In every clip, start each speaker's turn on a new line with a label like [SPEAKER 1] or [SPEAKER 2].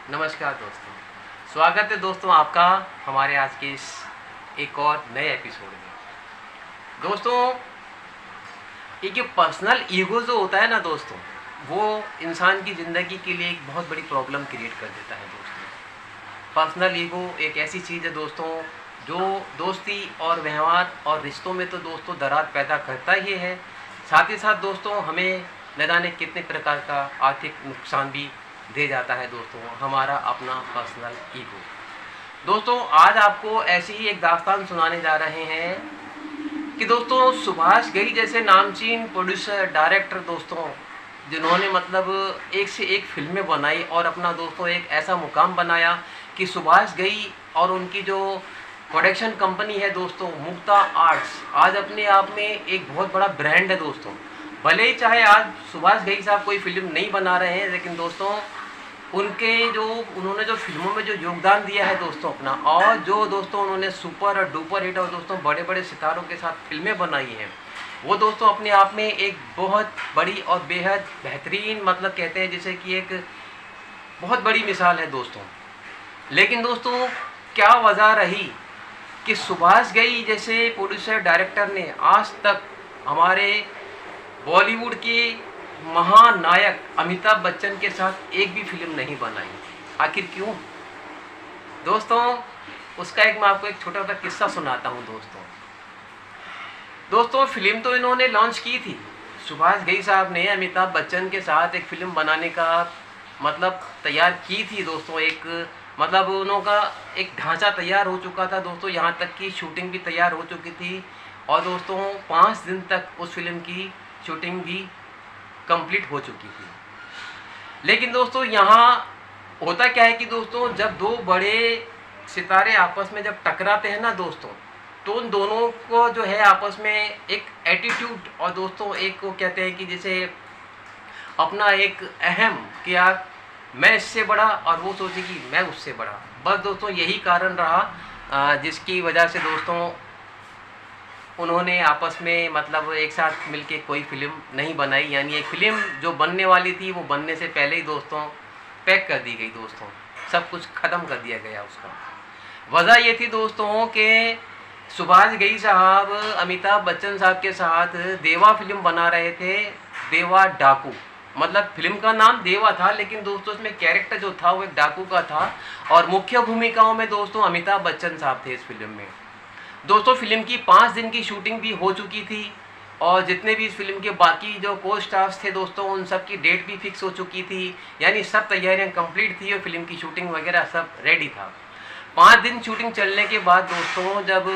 [SPEAKER 1] नमस्कार दोस्तों, स्वागत है दोस्तों आपका हमारे आज के इस एक और नए एपिसोड में। दोस्तों, ये जो पर्सनल ईगो जो होता है ना दोस्तों, वो इंसान की ज़िंदगी के लिए एक बहुत बड़ी प्रॉब्लम क्रिएट कर देता है दोस्तों। पर्सनल ईगो एक ऐसी चीज़ है दोस्तों जो दोस्ती और व्यवहार और रिश्तों में तो दोस्तों दरार पैदा करता ही है, साथ ही साथ दोस्तों हमें न जाने कितने प्रकार का आर्थिक नुकसान भी दे जाता है दोस्तों हमारा अपना पर्सनल ईगो। दोस्तों, आज आपको ऐसी ही एक दास्तान सुनाने जा रहे हैं कि दोस्तों सुभाष घई जैसे नामचीन प्रोड्यूसर डायरेक्टर दोस्तों, जिन्होंने मतलब एक से एक फिल्में बनाई और अपना दोस्तों एक ऐसा मुकाम बनाया कि सुभाष घई और उनकी जो प्रोडक्शन कंपनी है दोस्तों मुक्ता आर्ट्स, आज अपने आप में एक बहुत बड़ा ब्रांड है दोस्तों। भले ही चाहे आज सुभाष घई साहब कोई फिल्म नहीं बना रहे हैं, लेकिन दोस्तों उन्होंने जो फिल्मों में जो योगदान दिया है दोस्तों अपना, और जो दोस्तों उन्होंने सुपर और डुपर हिट और दोस्तों बड़े बड़े सितारों के साथ फिल्में बनाई हैं, वो दोस्तों अपने आप में एक बहुत बड़ी और बेहद बेहतरीन मतलब कहते हैं जैसे कि एक बहुत बड़ी मिसाल है दोस्तों। लेकिन दोस्तों क्या वजह रही कि सुभाष घई जैसे प्रोड्यूसर डायरेक्टर ने आज तक हमारे बॉलीवुड के महानायक अमिताभ बच्चन के साथ एक भी फिल्म नहीं बनाई? आखिर क्यों दोस्तों? उसका मैं आपको एक छोटा सा किस्सा सुनाता हूँ दोस्तों, फिल्म तो इन्होंने लॉन्च की थी, सुभाष घई साहब ने अमिताभ बच्चन के साथ एक फिल्म बनाने का मतलब तैयार की थी दोस्तों। एक मतलब उनका एक ढांचा तैयार हो चुका था दोस्तों, यहाँ तक कि शूटिंग भी तैयार हो चुकी थी और दोस्तों 5 दिन तक उस फिल्म की शूटिंग भी कंप्लीट हो चुकी थी। लेकिन दोस्तों यहाँ होता क्या है कि दोस्तों जब दो बड़े सितारे आपस में जब टकराते हैं ना दोस्तों, तो उन दोनों को जो है आपस में एक एटीट्यूड और दोस्तों एक को कहते हैं कि जैसे अपना एक अहम कि यार मैं इससे बड़ा और वो सोचे कि मैं उससे बड़ा, बस दोस्तों यही कारण रहा जिसकी वजह से दोस्तों उन्होंने आपस में मतलब एक साथ मिलके कोई फिल्म नहीं बनाई। यानी एक फिल्म जो बनने वाली थी वो बनने से पहले ही दोस्तों पैक कर दी गई दोस्तों, सब कुछ ख़त्म कर दिया गया उसका। वजह ये थी दोस्तों कि सुभाष घई साहब अमिताभ बच्चन साहब के साथ देवा फिल्म बना रहे थे, देवा डाकू। मतलब फिल्म का नाम देवा था, लेकिन दोस्तों इसमें कैरेक्टर जो था वो एक डाकू का था और मुख्य भूमिकाओं में दोस्तों अमिताभ बच्चन साहब थे इस फिल्म में। दोस्तों फिल्म की 5 दिन की शूटिंग भी हो चुकी थी और जितने भी इस फिल्म के बाकी जो को स्टार्स थे दोस्तों उन सब की डेट भी फिक्स हो चुकी थी, यानी सब तैयारियां कंप्लीट थी और फिल्म की शूटिंग वगैरह सब रेडी था। 5 दिन शूटिंग चलने के बाद दोस्तों जब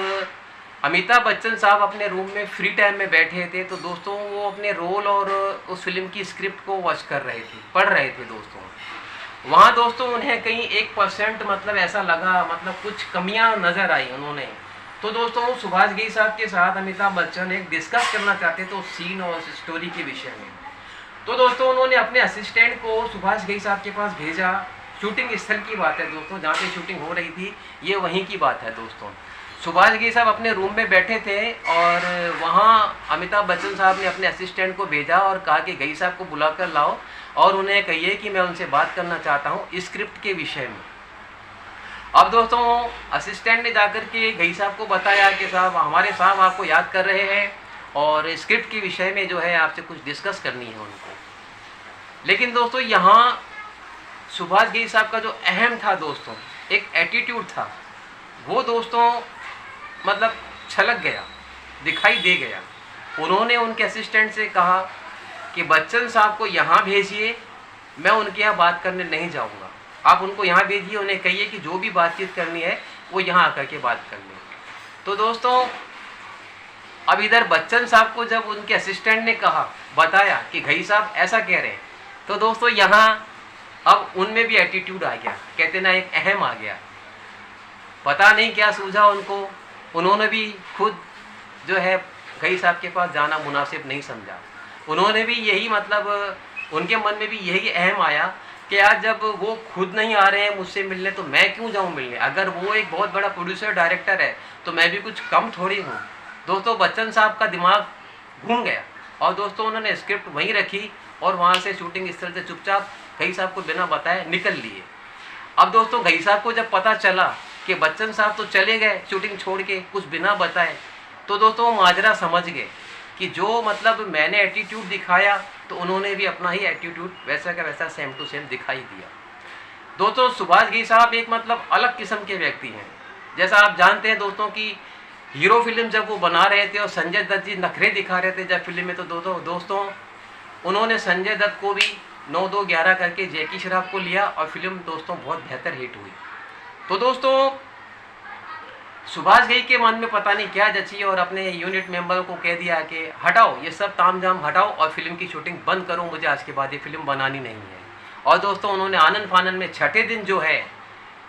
[SPEAKER 1] अमिताभ बच्चन साहब अपने रूम में फ्री टाइम में बैठे थे तो दोस्तों वो अपने रोल और उस फिल्म की स्क्रिप्ट को वॉच कर रहे थे, पढ़ रहे थे दोस्तों। वहाँ दोस्तों उन्हें कहीं 1% मतलब ऐसा लगा, मतलब कुछ कमियाँ नज़र आई उन्होंने। तो दोस्तों सुभाष घई साहब के साथ अमिताभ बच्चन एक डिस्कस करना चाहते थे उस सीन और उस स्टोरी के विषय में। तो दोस्तों उन्होंने अपने असिस्टेंट को सुभाष घई साहब के पास भेजा। शूटिंग स्थल की बात है दोस्तों, जहाँ पे शूटिंग हो रही थी ये वहीं की बात है दोस्तों। सुभाष घई साहब अपने रूम में बैठे थे और वहाँ अमिताभ बच्चन साहब ने अपने असिस्टेंट को भेजा और कहा कि घई साहब को बुला कर लाओ और उन्हें कहिए कि मैं उनसे बात करना चाहता हूँ स्क्रिप्ट के विषय में। अब दोस्तों असिस्टेंट ने जाकर के घई साहब को बताया कि साहब हमारे साहब आपको याद कर रहे हैं और स्क्रिप्ट के विषय में जो है आपसे कुछ डिस्कस करनी है उनको। लेकिन दोस्तों यहाँ सुभाष घई साहब का जो अहम था दोस्तों, एक एटीट्यूड था, वो दोस्तों मतलब छलक गया, दिखाई दे गया। उन्होंने उनके असिस्टेंट से कहा कि बच्चन साहब को यहाँ भेजिए, मैं उनके यहाँ बात करने नहीं जाऊँगा, आप उनको यहाँ भेजिए, उन्हें कहिए कि जो भी बातचीत करनी है वो यहाँ आकर के बात कर लें। तो दोस्तों अब इधर बच्चन साहब को जब उनके असिस्टेंट ने कहा, बताया कि घई साहब ऐसा कह रहे हैं, तो दोस्तों यहाँ अब उनमें भी एटीट्यूड आ गया, कहते ना एक अहम आ गया। पता नहीं क्या सूझा उनको, उन्होंने भी खुद जो है घई साहब के पास जाना मुनासिब नहीं समझा। उन्होंने भी यही मतलब उनके मन में भी यही अहम आया कि आज जब वो खुद नहीं आ रहे हैं मुझसे मिलने तो मैं क्यों जाऊं मिलने। अगर वो एक बहुत बड़ा प्रोड्यूसर डायरेक्टर है तो मैं भी कुछ कम थोड़ी हूँ। दोस्तों बच्चन साहब का दिमाग घूम गया और दोस्तों उन्होंने स्क्रिप्ट वहीं रखी और वहाँ से शूटिंग स्थल से चुपचाप घई साहब को बिना बताए निकल लिए। अब दोस्तों घई साहब को जब पता चला कि बच्चन साहब तो चले गए शूटिंग छोड़ के कुछ बिना बताए, तो दोस्तों माजरा समझ गए कि जो मतलब मैंने एटीट्यूड दिखाया तो उन्होंने भी अपना ही एटीट्यूड वैसा का वैसा सेम टू सेम दिखाई दिया। दोस्तों सुभाष घई साहब एक मतलब अलग किस्म के व्यक्ति हैं। जैसा आप जानते हैं दोस्तों कि हीरो फिल्म जब वो बना रहे थे और संजय दत्त जी नखरे दिखा रहे थे जब फिल्म में, तो दोस्तों उन्होंने संजय दत्त को भी 9-2-11 करके जैकी श्रॉफ को लिया और फिल्म दोस्तों बहुत बेहतर हिट हुई। तो दोस्तों सुभाष घई के मन में पता नहीं क्या जची और अपने यूनिट मेंबर को कह दिया कि हटाओ ये सब तामझाम हटाओ और फिल्म की शूटिंग बंद करो, मुझे आज के बाद ये फिल्म बनानी नहीं है। और दोस्तों उन्होंने आनंद फानन में छठे दिन जो है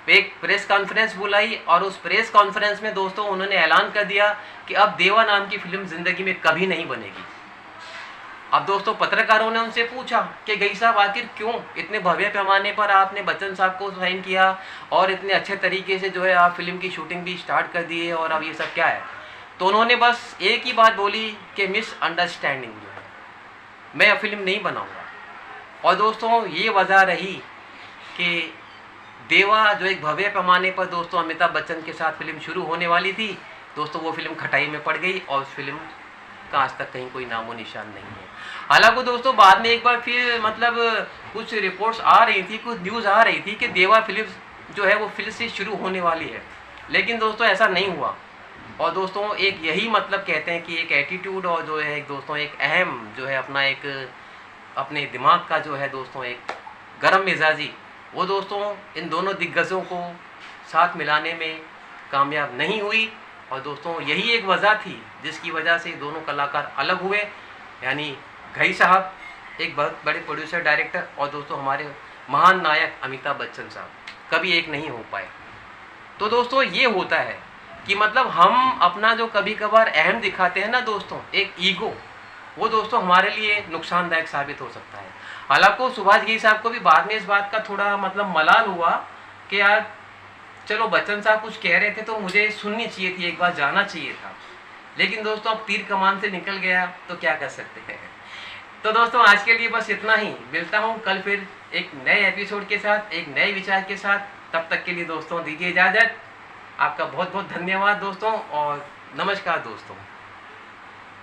[SPEAKER 1] एक प्रेस कॉन्फ्रेंस बुलाई और उस प्रेस कॉन्फ्रेंस में दोस्तों उन्होंने ऐलान कर दिया कि अब देवा नाम की फिल्म जिंदगी में कभी नहीं बनेगी। अब दोस्तों पत्रकारों ने उनसे पूछा कि घई साहब आखिर क्यों इतने भव्य पैमाने पर आपने बच्चन साहब को साइन किया और इतने अच्छे तरीके से जो है आप फिल्म की शूटिंग भी स्टार्ट कर दिए और अब ये सब क्या है। तो उन्होंने बस एक ही बात बोली कि मिसअंडरस्टैंडिंग जो है, मैं अब फिल्म नहीं बनाऊंगा। और दोस्तों ये वजह रही कि देवा जो एक भव्य पैमाने पर दोस्तों अमिताभ बच्चन के साथ फिल्म शुरू होने वाली थी, दोस्तों वो फिल्म खटाई में पड़ गई और उस फिल्म का आज तक कहीं कोई नामो निशान नहीं है। हालांकि दोस्तों बाद में एक बार फिर मतलब कुछ रिपोर्ट्स आ रही थी, कुछ न्यूज़ आ रही थी कि देवा फिल्म जो है वो फिर से शुरू होने वाली है, लेकिन दोस्तों ऐसा नहीं हुआ। और दोस्तों एक यही मतलब कहते हैं कि एक एटीट्यूड और जो है दोस्तों एक अहम जो है अपना एक अपने दिमाग का जो है दोस्तों एक गर्म मिजाजी, वो दोस्तों इन दोनों दिग्गजों को साथ मिलाने में कामयाब नहीं हुई। और दोस्तों यही एक वजह थी जिसकी वजह से दोनों कलाकार अलग हुए, यानी घई साहब एक बहुत बड़े प्रोड्यूसर डायरेक्टर और दोस्तों हमारे महान नायक अमिताभ बच्चन साहब कभी एक नहीं हो पाए। तो दोस्तों ये होता है कि मतलब हम अपना जो कभी कभार अहम दिखाते हैं ना दोस्तों, एक ईगो, वो दोस्तों हमारे लिए नुकसानदायक साबित हो सकता है। हालांकि सुभाष घई साहब को भी बाद में इस बात का थोड़ा मतलब मलाल हुआ कि यार चलो बच्चन साहब कुछ कह रहे थे तो मुझे सुननी चाहिए थी, एक बार जाना चाहिए था, लेकिन दोस्तों अब तीर कमान से निकल गया तो क्या कर सकते हैं। तो दोस्तों आज के लिए बस इतना ही, मिलता हूँ कल फिर एक नए एपिसोड के साथ, एक नए विचार के साथ। तब तक के लिए दोस्तों दीजिए इजाज़त। आपका बहुत बहुत धन्यवाद दोस्तों और नमस्कार दोस्तों।